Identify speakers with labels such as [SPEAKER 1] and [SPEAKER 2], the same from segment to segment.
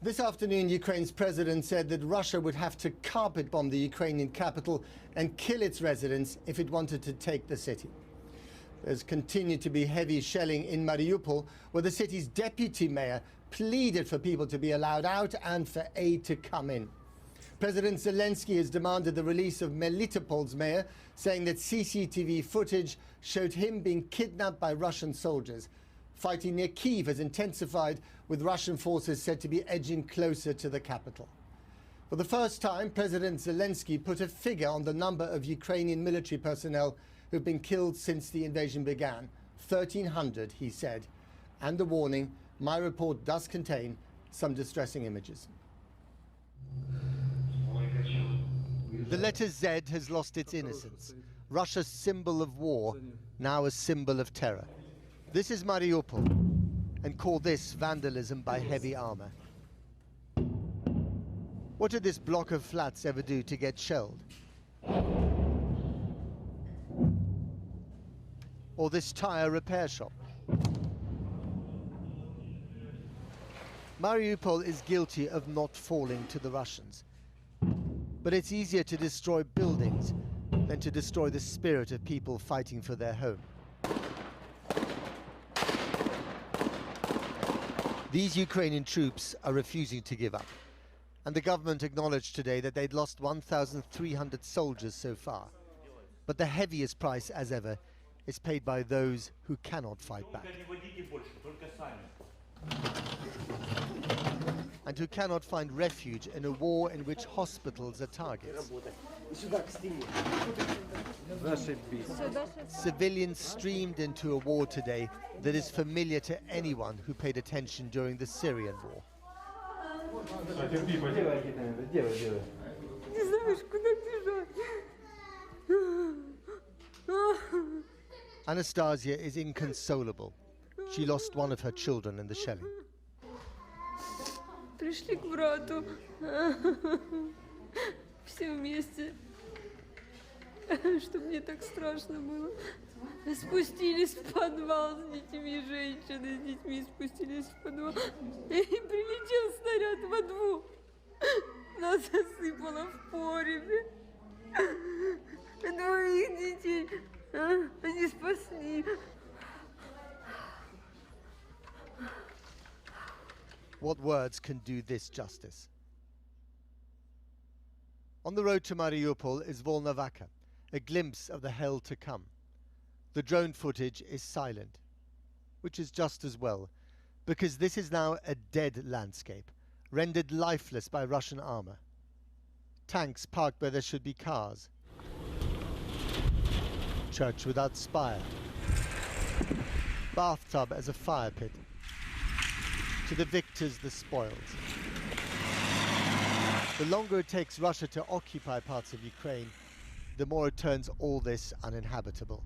[SPEAKER 1] This afternoon, Ukraine's president said that Russia would have to carpet bomb the Ukrainian capital and kill its residents if it wanted to take the city. There's continued to be heavy shelling in Mariupol, where the city's deputy mayor pleaded for people to be allowed out and for aid to come in. President Zelensky has demanded the release of Melitopol's mayor, saying that CCTV footage showed him being kidnapped by Russian soldiers. Fighting near Kyiv has intensified, with Russian forces said to be edging closer to the capital. For the first time, President Zelensky put a figure on the number of Ukrainian military personnel who've been killed since the invasion began. 1,300, he said. And a warning, my report does contain some distressing images. The letter Z has lost its innocence. Russia's symbol of war, now a symbol of terror. This is Mariupol, and call this vandalism by heavy armor. What did this block of flats ever do to get shelled? Or this tire repair shop? Mariupol is guilty of not falling to the Russians. But it's easier to destroy buildings than to destroy the spirit of people fighting for their home. These Ukrainian troops are refusing to give up. And the government acknowledged today that they'd lost 1,300 soldiers so far. But the heaviest price, as ever, is paid by those who cannot fight back. And who cannot find refuge in a war in which hospitals are targets. Civilians streamed into a war today that is familiar to anyone who paid attention during the Syrian war. Anastasia is inconsolable. She lost one of her children in the shelling.
[SPEAKER 2] Пришли к брату. Все вместе. Что мне так страшно было. Спустились в подвал с детьми, женщины с детьми спустились в подвал. И прилетел снаряд во двор. Нас засыпало в погребе. Двоих детей. Они спасли.
[SPEAKER 1] What words can do this justice? On the road to Mariupol is Volnovakha, a glimpse of the hell to come. The drone footage is silent, which is just as well, because this is now a dead landscape, rendered lifeless by Russian armor. Tanks parked where there should be cars. Church without spire. Bathtub as a fire pit. To the victors, the spoils. The longer it takes Russia to occupy parts of Ukraine, the more it turns all this uninhabitable.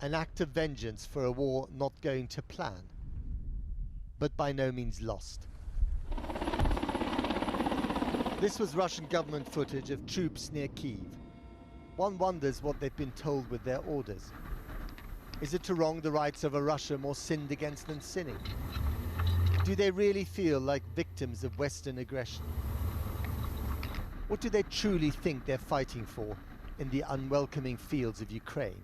[SPEAKER 1] An act of vengeance for a war not going to plan, but by no means lost. This was Russian government footage of troops near Kyiv. One wonders what they've been told with their orders. Is it to wrong the rights of a Russia more sinned against than sinning? Do they really feel like victims of Western aggression? What do they truly think they're fighting for in the unwelcoming fields of Ukraine?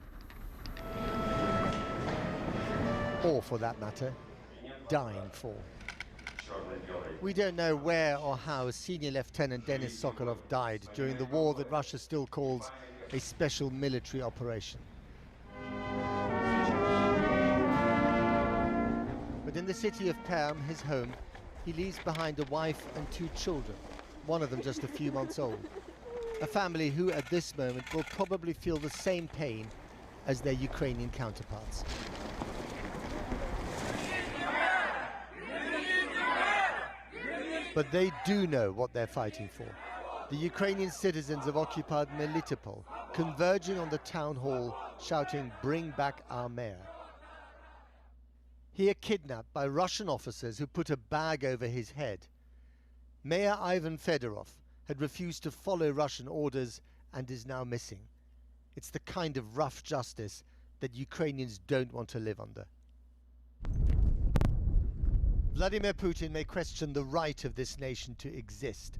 [SPEAKER 1] Or, for that matter, dying for? We don't know where or how Senior Lieutenant Denis Sokolov died during the war that Russia still calls a special military operation. But in the city of Perm, his home, he leaves behind a wife and 2 children, one of them just a few months old. A family who, at this moment, will probably feel the same pain as their Ukrainian counterparts. But they do know what they're fighting for. The Ukrainian citizens of occupied Melitopol converging on the town hall, shouting, "Bring back our mayor." Here kidnapped by Russian officers who put a bag over his head. Mayor Ivan Fedorov had refused to follow Russian orders and is now missing. It's the kind of rough justice that Ukrainians don't want to live under. Vladimir Putin may question the right of this nation to exist,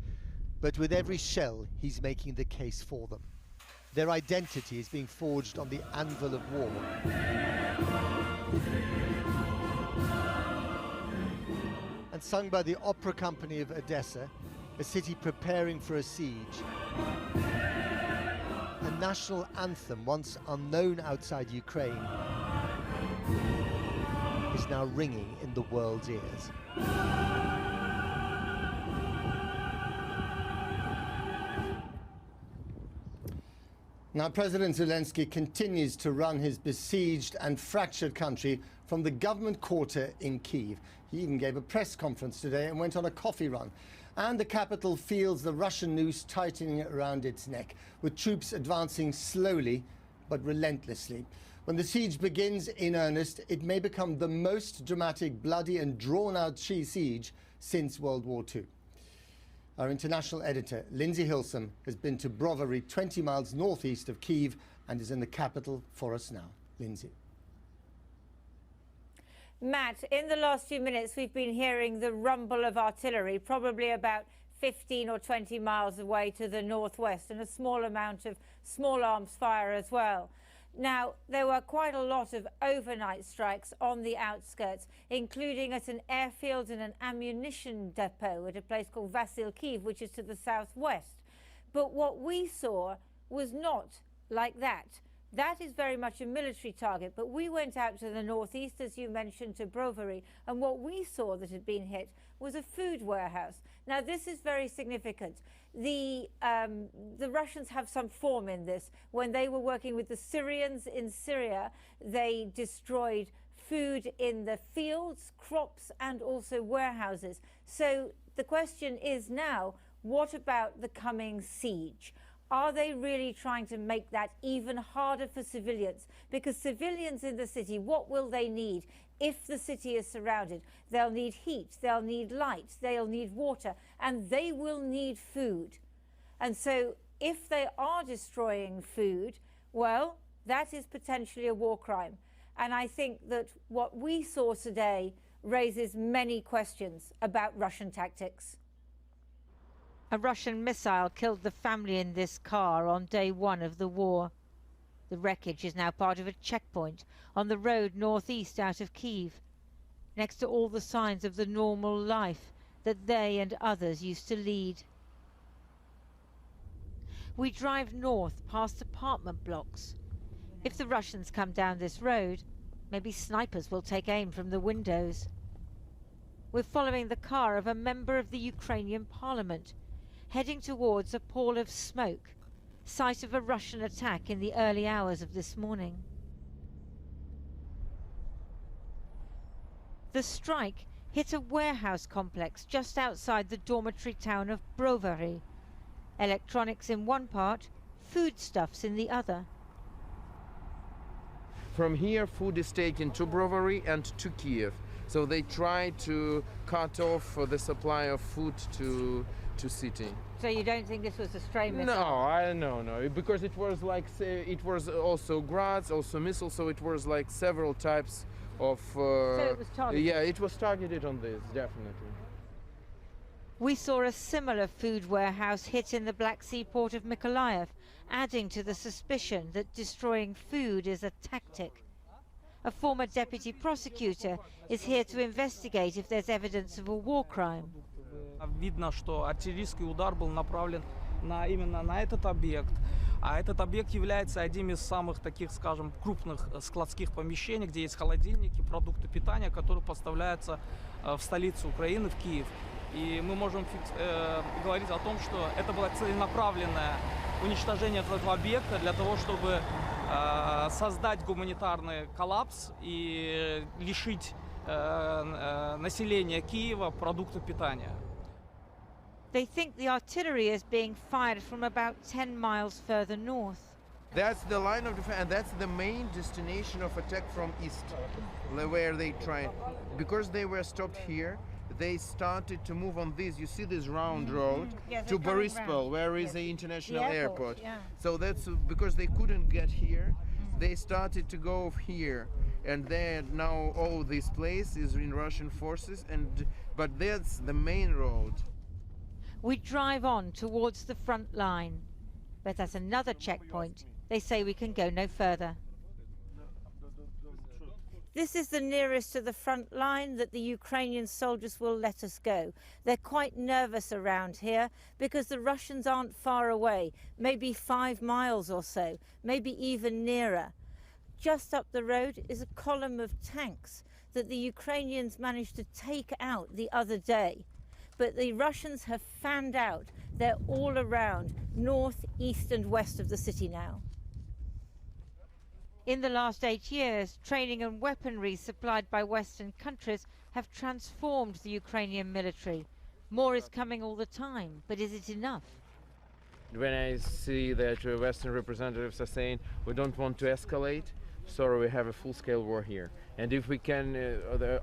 [SPEAKER 1] but with every shell, he's making the case for them. Their identity is being forged on the anvil of war. And sung by the opera company of Odessa, a city preparing for a siege. A national anthem once unknown outside Ukraine is now ringing in the world's ears. Now, President Zelensky continues to run his besieged and fractured country from the government quarter in Kyiv. He even gave a press conference today and went on a coffee run. And the capital feels the Russian noose tightening around its neck, with troops advancing slowly but relentlessly. When the siege begins in earnest, it may become the most dramatic, bloody and drawn-out siege since World War II. Our international editor, Lindsay Hilsum, has been to Brovary, 20 miles northeast of Kyiv, and is in the capital for us now. Lindsay.
[SPEAKER 3] Matt, in the last few minutes, we've been hearing the rumble of artillery, probably about 15 or 20 miles away to the northwest, and a small amount of small arms fire as well. Now, there were quite a lot of overnight strikes on the outskirts, including at an airfield and an ammunition depot at a place called Vasilkiv, which is to the southwest. But what we saw was not like that. That is very much a military target, but we went out to the northeast, as you mentioned, to Brovary, and what we saw that had been hit was a food warehouse. Now, this is very significant. The Russians have some form in this. When they were working with the Syrians in Syria, they destroyed food in the fields, crops, and also warehouses. So the question is now, what about the coming siege? Are they really trying to make that even harder for civilians? Because civilians in the city, what will they need if the city is surrounded? They'll need heat, they'll need light, they'll need water, and they will need food. And so if they are destroying food, well, that is potentially a war crime. And I think that what we saw today raises many questions about Russian tactics.
[SPEAKER 4] A Russian missile killed the family in this car on day one of the war. The wreckage is now part of a checkpoint on the road northeast out of Kyiv, next to all the signs of the normal life that they and others used to lead. We drive north past apartment blocks. If the Russians come down this road, maybe snipers will take aim from the windows. We're following the car of a member of the Ukrainian parliament, heading towards a pall of smoke, site of a Russian attack in the early hours of this morning. The strike hit a warehouse complex just outside the dormitory town of Brovary. Electronics in one part, foodstuffs in the other.
[SPEAKER 5] From here, food is taken to Brovary and to Kiev. So they try to cut off the supply of food to city.
[SPEAKER 4] So you don't think this was a stray missile?
[SPEAKER 5] No, because it was like, it was also Grads, also missiles, so it was like several types of...
[SPEAKER 4] So it was targeted?
[SPEAKER 5] Yeah, it was targeted on this, definitely.
[SPEAKER 4] We saw a similar food warehouse hit in the Black Sea port of Mykolaiv, adding to the suspicion that destroying food is a tactic. A former deputy prosecutor is here to investigate if there's evidence of a war crime.
[SPEAKER 6] Видно, что артиллерийский удар был направлен именно на этот объект. А этот объект является одним из самых таких, скажем, крупных складских помещений, где есть холодильники, продукты питания, которые поставляются в столицу Украины, в Киев. И мы можем говорить о том, что это было целенаправленное уничтожение этого объекта для того, чтобы создать гуманитарный коллапс и лишить населения Киева продуктов питания.
[SPEAKER 4] They think the artillery is being fired from about 10 miles further north.
[SPEAKER 5] That's the line of defense, and that's the main destination of attack from east, where they tried. Because they were stopped here, they started to move on this. You see this round road to Borispol, where is the international airport.
[SPEAKER 4] Yeah.
[SPEAKER 5] So that's because they couldn't get here. They started to go here, and then now all this place is in Russian forces, but that's the main road.
[SPEAKER 4] We drive on towards the front line, but at another checkpoint, they say we can go no further.
[SPEAKER 3] This is the nearest to the front line that the Ukrainian soldiers will let us go. They're quite nervous around here because the Russians aren't far away, maybe 5 miles or so, maybe even nearer. Just up the road is a column of tanks that the Ukrainians managed to take out the other day. But the Russians have fanned out. They're all around, north, east and west of the city now.
[SPEAKER 4] In the last 8 years, training and weaponry supplied by Western countries have transformed the Ukrainian military. More is coming all the time, but is it enough?
[SPEAKER 5] When I see that Western representatives are saying we don't want to escalate, so we have a full-scale war here. And if we can,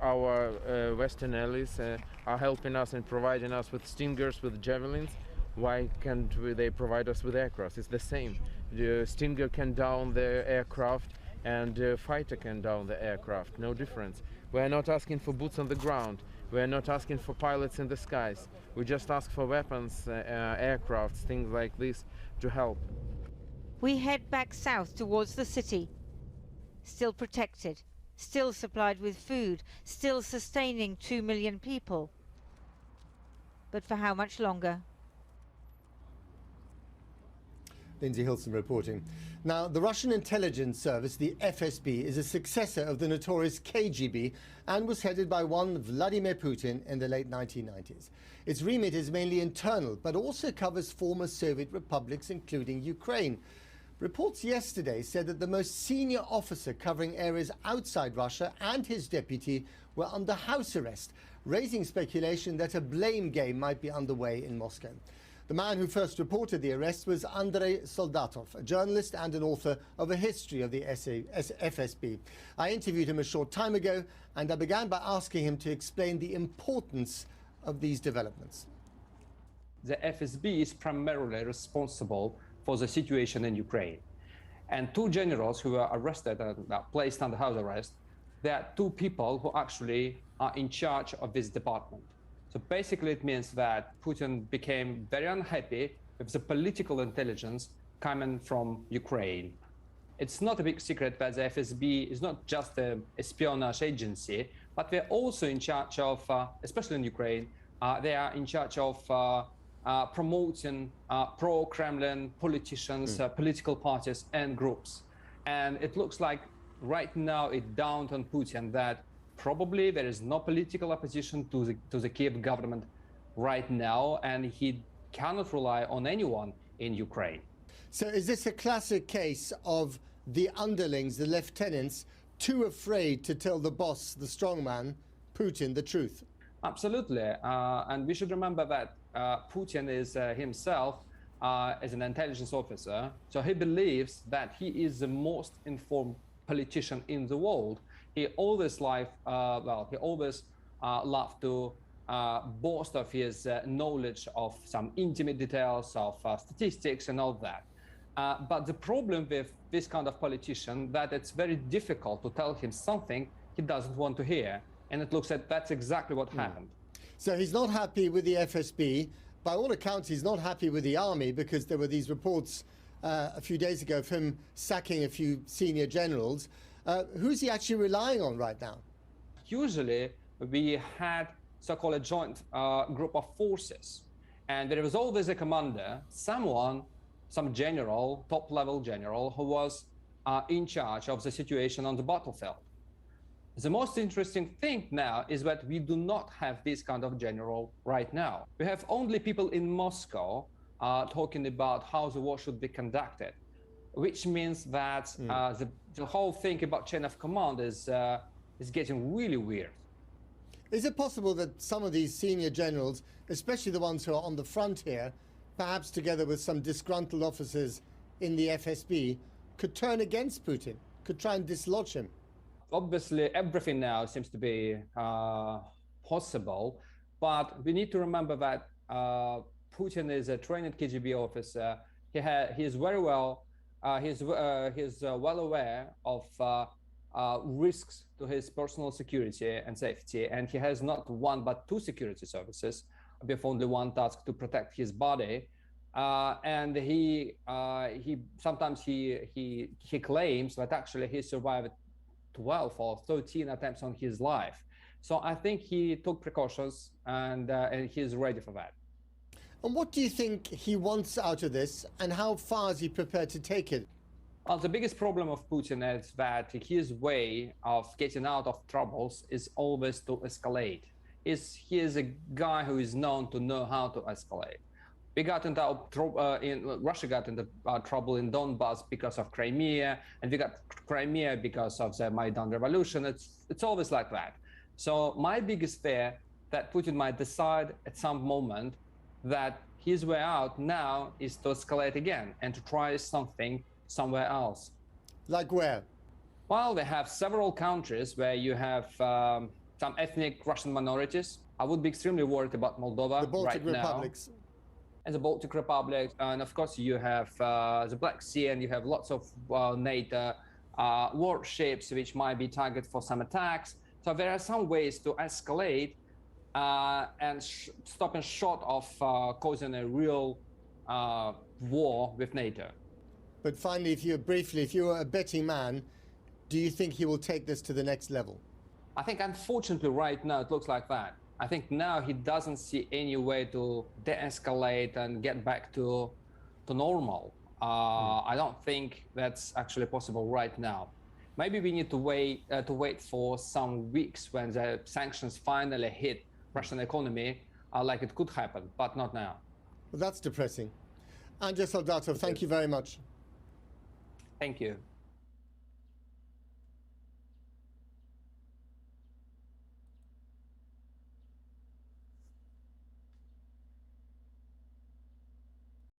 [SPEAKER 5] our Western allies are helping us and providing us with Stingers, with Javelins, why can't they provide us with aircraft? It's the same. The Stinger can down the aircraft and the fighter can down the aircraft, no difference. We're not asking for boots on the ground. We're not asking for pilots in the skies. We just ask for weapons, aircrafts, things like this to help.
[SPEAKER 4] We head back south towards the city. Still protected, still supplied with food, still sustaining 2 million people. But for how much longer?
[SPEAKER 1] Lindsay Hilson reporting. Now, the Russian intelligence service, the FSB, is a successor of the notorious KGB and was headed by one Vladimir Putin in the late 1990s. Its remit is mainly internal, but also covers former Soviet republics, including Ukraine. Reports yesterday said that the most senior officer covering areas outside Russia and his deputy were under house arrest, raising speculation that a blame game might be underway in Moscow. The man who first reported the arrest was Andrei Soldatov, a journalist and an author of a history of the FSB. I interviewed him a short time ago, and I began by asking him to explain the importance of these developments.
[SPEAKER 7] The FSB is primarily responsible for the situation in Ukraine. And 2 generals who were arrested and placed under house arrest, there are 2 people who actually are in charge of this department. So basically it means that Putin became very unhappy with the political intelligence coming from Ukraine. It's not a big secret that the FSB is not just an espionage agency, but they're also in charge of, especially in Ukraine, they are in charge of promoting pro-Kremlin politicians, political parties and groups. And it looks like right now it dawned on Putin that probably there is no political opposition to the Kiev government right now, and he cannot rely on anyone in Ukraine.
[SPEAKER 1] So is this a classic case of the underlings, the lieutenants, too afraid to tell the boss, the strongman, Putin, the truth?
[SPEAKER 7] Absolutely. And we should remember that Putin is himself as an intelligence officer. So he believes that he is the most informed politician in the world. He always loved to boast of his knowledge of some intimate details of statistics and all that. But the problem with this kind of politician that it's very difficult to tell him something he doesn't want to hear. And it looks like that's exactly what happened.
[SPEAKER 1] So he's not happy with the FSB. By all accounts, he's not happy with the army because there were these reports a few days ago of him sacking a few senior generals. Who's he actually relying on right now?
[SPEAKER 7] Usually, we had so-called joint group of forces. And there was always a commander, some general, top-level general, who was in charge of the situation on the battlefield. The most interesting thing now is that we do not have this kind of general right now. We have only people in Moscow talking about how the war should be conducted, which means that the whole thing about chain of command is getting really weird.
[SPEAKER 1] Is it possible that some of these senior generals, especially the ones who are on the front here, perhaps together with some disgruntled officers in the FSB, could turn against Putin, could try and dislodge him?
[SPEAKER 7] Obviously, everything now seems to be possible, but we need to remember that Putin is a trained KGB officer. He's well aware of risks to his personal security and safety, and he has not one but two security services with only one task to protect his body. And he sometimes he claims that actually he survived 12 or 13 attempts on his life. So I think he took precautions, and he's ready for that.
[SPEAKER 1] And what do you think he wants out of this, and how far is he prepared to take it?
[SPEAKER 7] Well, the biggest problem of Putin is that his way of getting out of troubles is always to escalate. He is a guy who is known to know how to escalate. We got into Russia got into trouble in Donbass because of Crimea, and we got Crimea because of the Maidan revolution. It's always like that. So my biggest fear that Putin might decide at some moment that his way out now is to escalate again and to try something somewhere else.
[SPEAKER 1] Like where?
[SPEAKER 7] Well, they have several countries where you have some ethnic Russian minorities. I would be extremely worried about Moldova
[SPEAKER 1] The Baltic
[SPEAKER 7] right now.
[SPEAKER 1] republics.
[SPEAKER 7] And the Baltic Republic, and of course you have the Black Sea, and you have lots of NATO warships which might be targeted for some attacks. So there are some ways to escalate and stopping short of causing a real war with NATO.
[SPEAKER 1] But finally, if you're a betting man, do you think he will take this to the next level?
[SPEAKER 7] I think unfortunately right now it looks like that. I think now he doesn't see any way to de-escalate and get back to normal. I don't think that's actually possible right now. Maybe we need to wait for some weeks when the sanctions finally hit Russian economy, like it could happen, but not now.
[SPEAKER 1] Well, that's depressing. Andrei Soldatov, thank you very much.
[SPEAKER 7] Thank you.